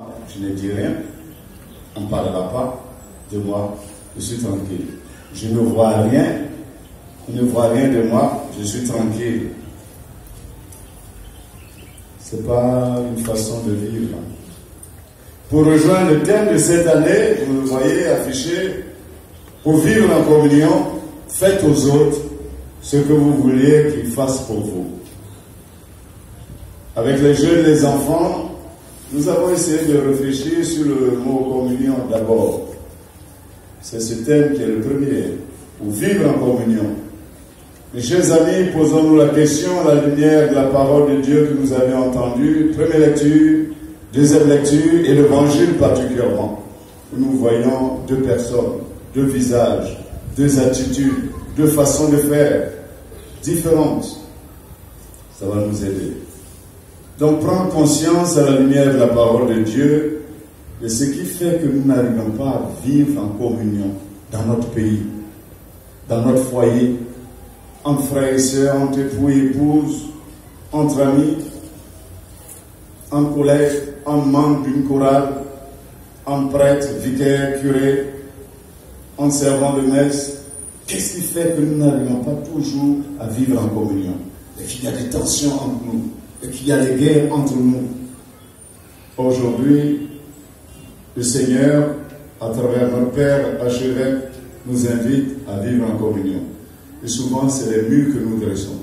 Je ne dis rien, on ne parlera pas de moi, je suis tranquille. Je ne vois rien, on ne voit rien de moi, je suis tranquille. Ce n'est pas une façon de vivre. Pour rejoindre le thème de cette année, vous le voyez affiché, pour vivre en communion, faites aux autres ce que vous vouliez qu'ils fassent pour vous. Avec les jeunes, les enfants, nous avons essayé de réfléchir sur le mot communion d'abord. C'est ce thème qui est le premier, pour vivre en communion. Mes chers amis, posons-nous la question à la lumière de la parole de Dieu que nous avions entendue, première lecture, deuxième lecture et l'évangile particulièrement. Nous voyons deux personnes, deux visages, deux attitudes, deux façons de faire différentes. Ça va nous aider. Donc prendre conscience à la lumière de la parole de Dieu de ce qui fait que nous n'arrivons pas à vivre en communion dans notre pays, dans notre foyer, entre frères et sœurs, entre époux et épouses, entre amis, en collègue, en membre d'une chorale, en prêtre, vicaire, curé, en servant de messe. Qu'est-ce qui fait que nous n'arrivons pas toujours à vivre en communion? Et qu'il y a des tensions entre nous, et qu'il y a des guerres entre nous. Aujourd'hui, le Seigneur, à travers notre Père archevêque, nous invite à vivre en communion. Et souvent, c'est les murs que nous dressons.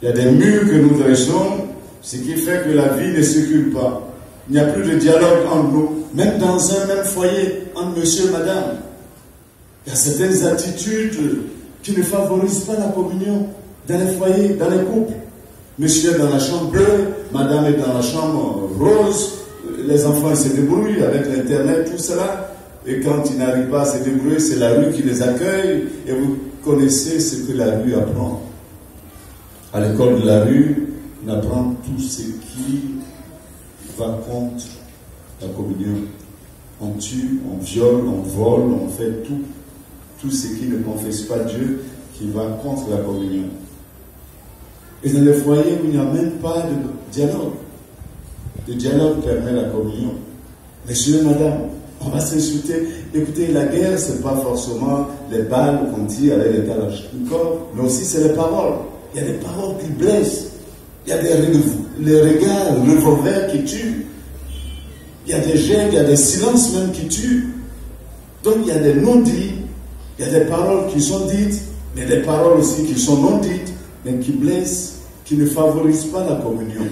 Il y a des murs que nous dressons, ce qui fait que la vie ne circule pas. Il n'y a plus de dialogue entre nous, même dans un même foyer, entre monsieur et madame. Il y a certaines attitudes qui ne favorisent pas la communion dans les foyers, dans les couples. Monsieur est dans la chambre bleue, madame est dans la chambre rose, les enfants se débrouillent avec l'internet, tout cela. Et quand ils n'arrivent pas à se débrouiller, c'est la rue qui les accueille. Et vous connaissez ce que la rue apprend. À l'école de la rue, on apprend tout ce qui va contre la communion. On tue, on viole, on vole, on fait tout. Tout ce qui ne confesse pas Dieu, qui va contre la communion. Et dans les foyers où il n'y a même pas de dialogue. Le dialogue permet la communion. Monsieur et madame, on va s'insulter. Écoutez, la guerre, ce n'est pas forcément les balles qu'on tire avec les kalachnikovs, mais aussi c'est les paroles. Il y a des paroles qui blessent. Il y a les regards, le revolver qui tue. Il y a des gènes, il y a des silences même qui tuent. Donc il y a des non-dits, il y a des paroles qui sont dites, mais des paroles aussi qui sont non dites, mais qui blessent, qui ne favorisent pas la communion.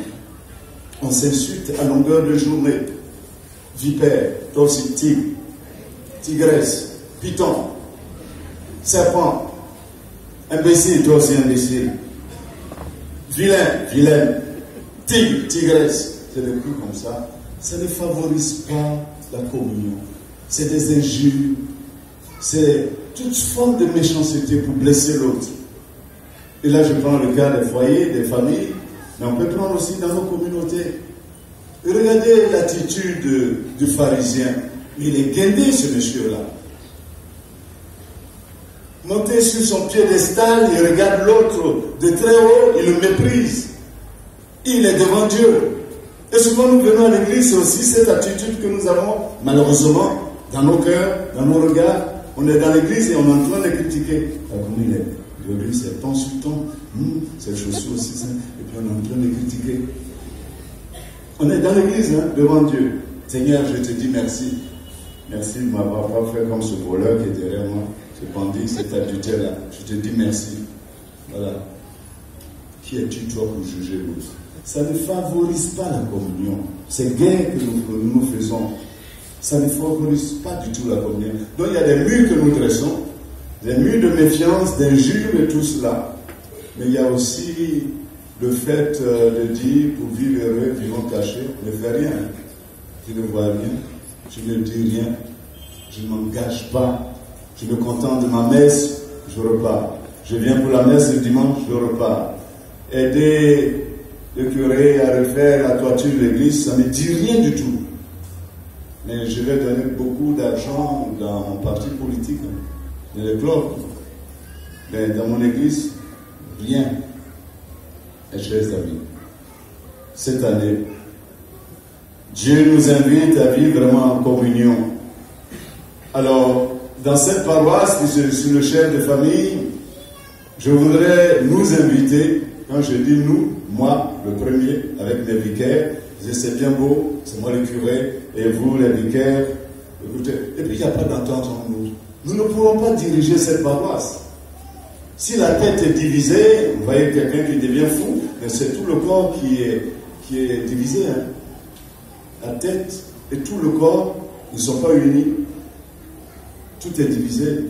On s'insulte à longueur de journée. Vipère, toi aussi tigre, tigresse, python, serpent, imbécile, toi aussi imbécile, vilain, vilaine, tigre, tigresse. C'est des coups comme ça. Ça ne favorise pas la communion. C'est des injures, c'est toute forme de méchanceté pour blesser l'autre. Et là, je prends le cas des foyers, des familles, mais on peut prendre aussi dans nos communautés. Et regardez l'attitude du pharisien. Il est guindé, ce monsieur-là. Monté sur son piédestal, il regarde l'autre de très haut, il le méprise. Il est devant Dieu. Et souvent, nous venons à l'église, c'est aussi cette attitude que nous avons, malheureusement, dans nos cœurs, dans nos regards. On est dans l'église et on est en train de critiquer. Comme il est. Aujourd'hui, c'est ton sur ton, c'est chaussures aussi, ça. Et puis on est en train de critiquer. On est dans l'église, devant Dieu. Seigneur, je te dis merci. Merci de m'avoir pas fait comme ce voleur qui est derrière moi, ce bandit, cet adultère-là. Je te dis merci. Voilà. Qui es-tu, toi, pour juger l'autre? Ça ne favorise pas la communion. Ces guerres que nous faisons, ça ne favorise pas du tout la communion. Donc il y a des murs que nous dressons, des murs de méfiance, d'injures et tout cela. Mais il y a aussi le fait de dire, pour vivre heureux, vivons cachés, ne fais rien. Je ne vois rien, je ne dis rien, je ne m'engage pas, je me contente de ma messe, je repars. Je viens pour la messe le dimanche, je repars. Aider le curé à refaire la toiture de l'église, ça ne dit rien du tout. Mais je vais donner beaucoup d'argent dans mon parti politique, dans les clubs. Mais dans mon église, rien. Et chers amis, cette année, Dieu nous invite à vivre vraiment en communion. Alors, dans cette paroisse, je suis le chef de famille, je voudrais nous inviter, quand je dis nous, moi, le premier, avec mes vicaires, c'est bien beau, c'est moi le curé, et vous, les vicaires, écoutez, et puis il n'y a pas d'entente entre nous. Nous ne pourrons pas diriger cette paroisse. Si la tête est divisée, vous voyez quelqu'un qui devient fou, mais c'est tout le corps qui est divisé. Hein. La tête et tout le corps ne sont pas unis. Tout est divisé.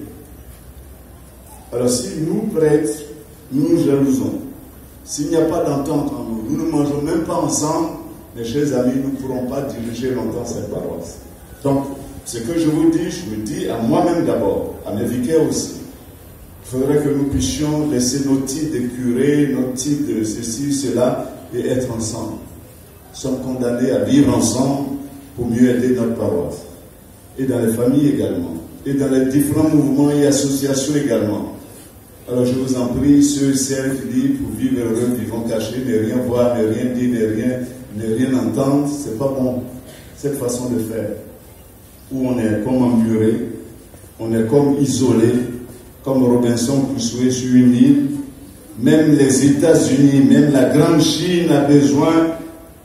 Alors si nous, prêtres, nous nous jalousons, s'il n'y a pas d'entente en nous, nous ne mangeons même pas ensemble, mes chers amis, nous ne pourrons pas diriger longtemps cette paroisse. Donc, ce que je vous dis, je me dis à moi-même d'abord, à mes vicaires aussi. Il faudrait que nous puissions laisser nos titres de curés, nos titres de ceci, cela, et être ensemble. Nous sommes condamnés à vivre ensemble pour mieux aider notre paroisse. Et dans les familles également. Et dans les différents mouvements et associations également. Alors je vous en prie, ceux et celles qui disent pour vivre heureux, vivons cachés, ne rien voir, ne rien dire, ne rien entendre, c'est pas bon. Cette façon de faire. Où on est comme emmuré, on est comme isolé, comme Robinson Crusoe sur une île. Même les États-Unis, même la grande Chine a besoin,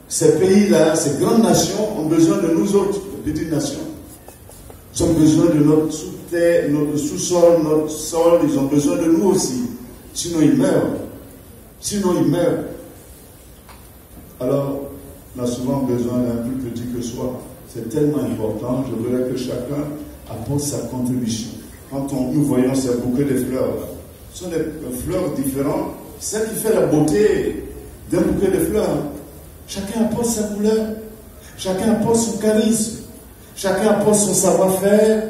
ces pays-là, ces grandes nations ont besoin de nous autres, les petites nations. Ils ont besoin de notre sous-terre, notre sous-sol, notre sol, ils ont besoin de nous aussi. Sinon ils meurent. Sinon ils meurent. Alors, on a souvent besoin d'un plus petit que soi. C'est tellement important, je voudrais que chacun apporte sa contribution. Quand nous voyons ces bouquets de fleurs, ce sont des fleurs différentes. C'est ça qui fait la beauté d'un bouquet de fleurs. Chacun apporte sa couleur, chacun apporte son charisme, chacun apporte son savoir-faire,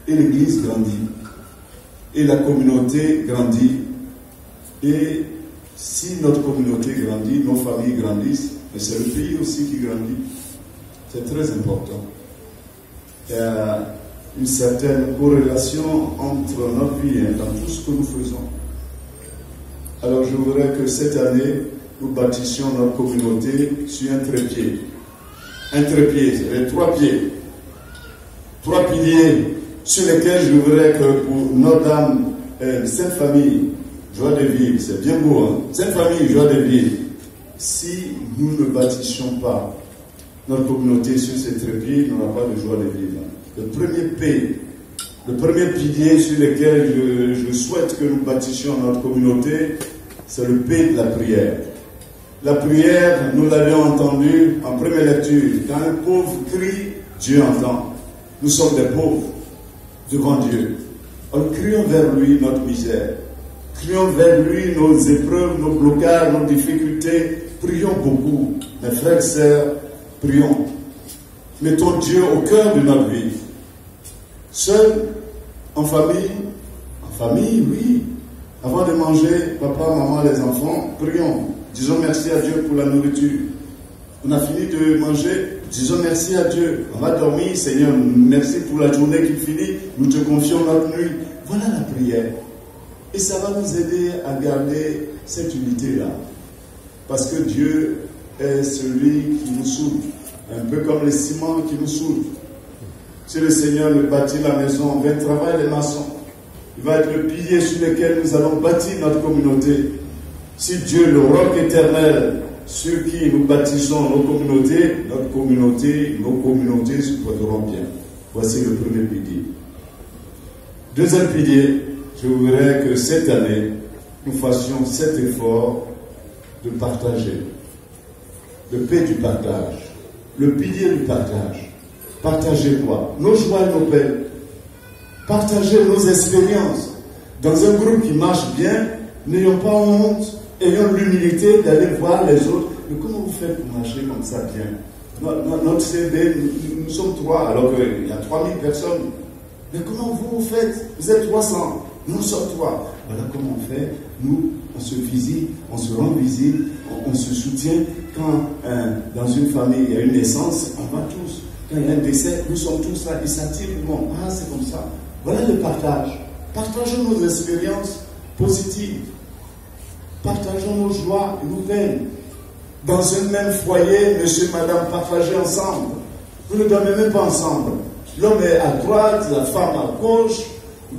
et l'Église grandit. Et la communauté grandit. Et si notre communauté grandit, nos familles grandissent, mais c'est le pays aussi qui grandit. C'est très important. Il y a une certaine corrélation entre notre vie et dans tout ce que nous faisons. Alors je voudrais que cette année, nous bâtissions notre communauté sur un trépied. Un trépied, c'est-à-dire 3 pieds. 3 piliers sur lesquels je voudrais que pour Notre-Dame, cette famille, joie de vivre, c'est bien beau, hein? Cette famille, joie de vivre. Si nous ne bâtissions pas notre communauté sur ces trépieds, il n'y aura pas de joie de vivre. Le premier pilier sur lequel je souhaite que nous bâtissions notre communauté, c'est le P de la prière. La prière, nous l'avions entendu en première lecture. Quand un pauvre crie, Dieu entend. Nous sommes des pauvres devant Dieu. Alors crions vers lui notre misère. Crions vers lui nos épreuves, nos blocages, nos difficultés. Prions beaucoup. Mes frères et sœurs, prions. Mettons Dieu au cœur de notre vie. Seul, en famille, oui. Avant de manger, papa, maman, les enfants, prions. Disons merci à Dieu pour la nourriture. On a fini de manger, disons merci à Dieu. On va dormir, Seigneur, merci pour la journée qui finit. Nous te confions notre nuit. Voilà la prière. Et ça va nous aider à garder cette unité-là. Parce que Dieu est celui qui nous soutient. Un peu comme le ciment qui nous soutient. Si le Seigneur nous bâtit la maison, on va travailler les maçons. Il va être le pilier sur lequel nous allons bâtir notre communauté. Si Dieu, le roc éternel, sur qui nous bâtissons nos communautés se porteront bien. Voici le premier pilier. Deuxième pilier, je voudrais que cette année, nous fassions cet effort de partager. Le P du partage. Le pilier du partage. Partager quoi? Nos joies et nos peines. Partager nos expériences. Dans un groupe qui marche bien, n'ayons pas honte, ayons l'humilité d'aller voir les autres. Mais comment vous faites pour marcher comme ça bien? Notre CD, nous sommes 3, alors qu'il y a 3000 personnes. Mais comment vous faites? Vous êtes 300, nous sommes 3. Voilà comment on fait. Nous, on se visite, on se rend visible, on se soutient. Quand dans une famille, il y a une naissance, on va tous. Quand il y a un décès, nous sommes tous là et ça tire le monde. Ah, c'est comme ça. Voilà le partage. Partageons nos expériences positives. Partageons nos joies et nos peines. Dans un même foyer, monsieur, madame, partagez ensemble. Vous ne dormez même pas ensemble. L'homme est à droite, la femme à gauche.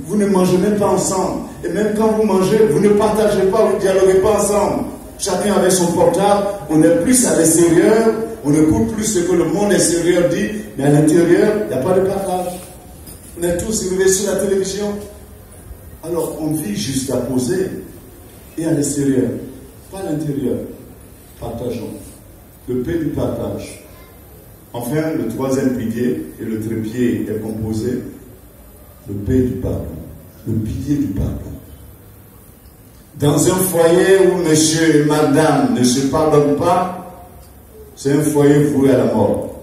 Vous ne mangez même pas ensemble. Et même quand vous mangez, vous ne partagez pas, vous ne dialoguez pas ensemble. Chacun avec son portable, on est plus à l'extérieur, on écoute plus ce que le monde extérieur dit, mais à l'intérieur, il n'y a pas de partage. On est tous rivés sur la télévision. Alors, on vit juste à poser et à l'extérieur, pas à l'intérieur. Partageons. Le paix du partage. Enfin, le troisième pilier, et le trépied est composé, le paix du pardon. Le pilier du pardon. Dans un foyer où monsieur et madame ne se pardonnent pas, c'est un foyer voué à la mort.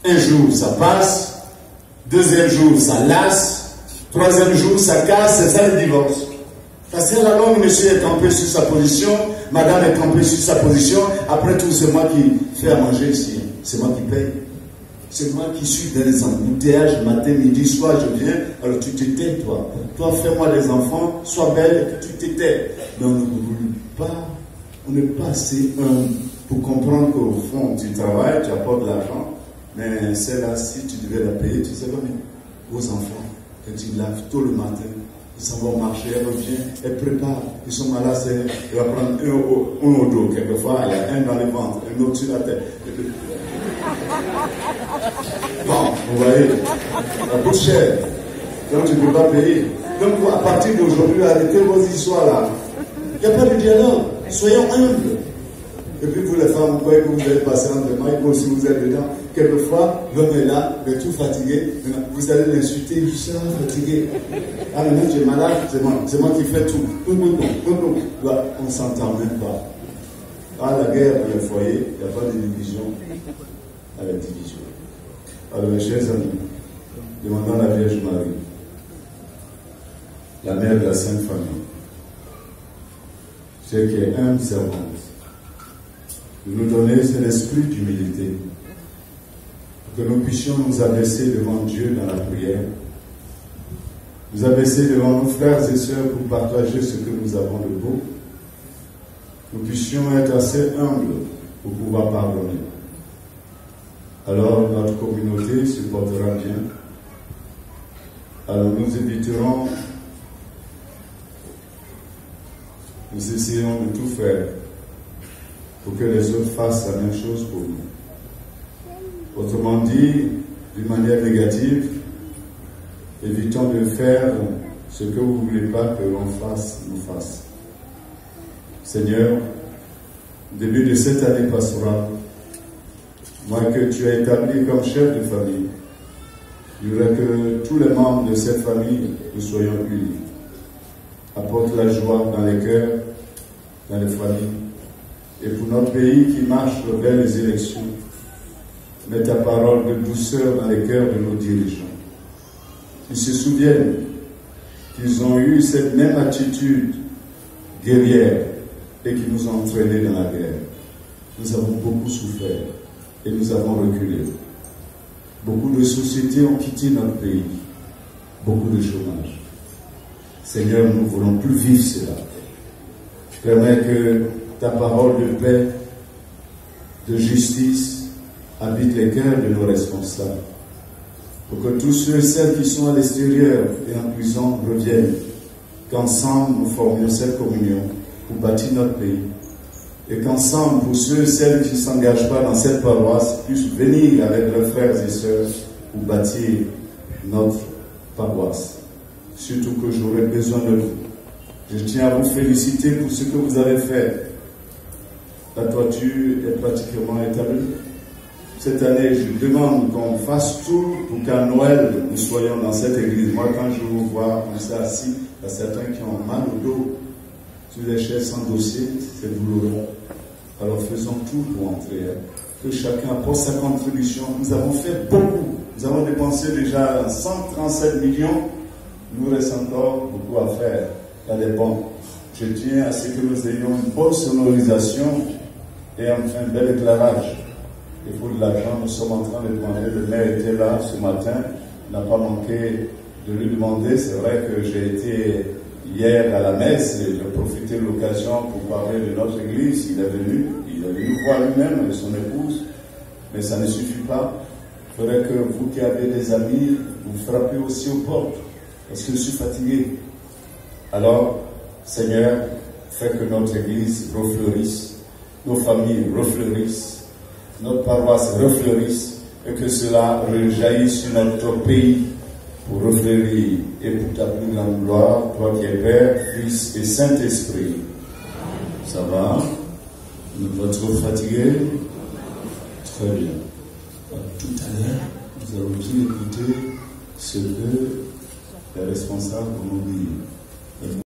Un jour, ça passe. Deuxième jour, ça lasse. Troisième jour, ça casse. C'est ça le divorce. Parce qu'à la longue, monsieur est campé sur sa position, madame est campée sur sa position. Après tout, c'est moi qui fais à manger ici. C'est moi qui paye. C'est moi qui suis dans les embouteillages, matin, midi, soir, je viens. Alors tu te tais, toi. Toi, fais-moi des enfants, sois belle, et que tu te tais. Mais on ne voulait pas, on n'est pas assez humble pour comprendre qu'au fond, tu travailles, tu apportes de l'argent. Mais celle-là, si tu devais la payer, tu sais combien? Vos enfants, quand tu laves tôt le matin, ils s'en vont marcher, elle revient, elle prépare. Ils sont malades, elle va prendre un au dos. Quelquefois, il y a un dans le ventre, un autre sur la tête. Bon, vous voyez, ça coûte cher. Donc tu ne peux pas payer. Donc à partir d'aujourd'hui, arrêtez vos histoires là. Il n'y a pas de dialogue. Soyons humbles. Et puis vous les femmes, vous croyez que vous allez passer entre mains, et si vous êtes dedans, quelquefois, l'homme est là, il est tout fatigué. Vous allez l'insulter, je suis fatigué. Ah, maintenant tu es malade, c'est moi qui fais tout. On ne s'entend même pas. Ah, la guerre dans le foyer, il n'y a pas de division à la division. Alors, mes chers amis, demandons à la Vierge Marie, la mère de la Sainte Famille, celle qui est humble servante, de nous donner cet esprit d'humilité, pour que nous puissions nous abaisser devant Dieu dans la prière, nous abaisser devant nos frères et sœurs pour partager ce que nous avons de beau, nous puissions être assez humbles pour pouvoir pardonner. Alors notre communauté se portera bien. Alors nous éviterons, nous essayons de tout faire pour que les autres fassent la même chose pour nous. Autrement dit, d'une manière négative, évitons de faire ce que vous ne voulez pas que l'on fasse, nous fasse. Seigneur, au début de cette année pastorale, moi que tu as établi comme chef de famille, je voudrais que tous les membres de cette famille, nous soyons unis. Apporte la joie dans les cœurs, dans les familles. Et pour notre pays qui marche vers les élections, mets ta parole de douceur dans les cœurs de nos dirigeants. Ils se souviennent qu'ils ont eu cette même attitude guerrière et qui nous ont entraînés dans la guerre. Nous avons beaucoup souffert et nous avons reculé. Beaucoup de sociétés ont quitté notre pays. Beaucoup de chômage. Seigneur, nous ne voulons plus vivre cela. Permets que ta parole de paix, de justice, habite les cœurs de nos responsables. Pour que tous ceux et celles qui sont à l'extérieur et en prison reviennent. Qu'ensemble nous formions cette communion pour bâtir notre pays. Et qu'ensemble, pour ceux et celles qui ne s'engagent pas dans cette paroisse, puissent venir avec leurs frères et sœurs pour bâtir notre paroisse. Surtout que j'aurai besoin de vous. Je tiens à vous féliciter pour ce que vous avez fait. La toiture est pratiquement établie. Cette année, je demande qu'on fasse tout pour qu'à Noël, nous soyons dans cette église. Moi, quand je vous vois comme ça assis, il y a certains qui ont mal au dos, sur les chaises sans dossier, c'est douloureux. Alors faisons tout pour entrer. Que chacun apporte sa contribution. Nous avons fait beaucoup. Nous avons dépensé déjà 137 millions. Il nous reste encore beaucoup à faire. Il y a des bons. Je tiens à ce que nous ayons une bonne sonorisation et enfin un bel éclairage. Il faut de l'argent, nous sommes en train de demander. Le maire était là ce matin, n'a pas manqué de lui demander. C'est vrai que j'ai été hier à la messe et j'ai profité de l'occasion pour parler de notre église. Il est venu, il Il est venu voir lui-même avec son épouse, mais ça ne suffit pas. Il faudrait que vous qui avez des amis, vous frappez aussi aux portes, parce que je suis fatigué. Alors, Seigneur, fais que notre Église refleurisse, nos familles refleurissent, notre paroisse refleurisse, et que cela rejaillisse sur notre pays pour refleurir et pour ta plus grande gloire, toi qui es Père, Fils et Saint-Esprit. Ça va? Nous pas trop fatigués? Très bien. Tout à l'heure, nous allons aussi écouter ce que les responsables ont dit.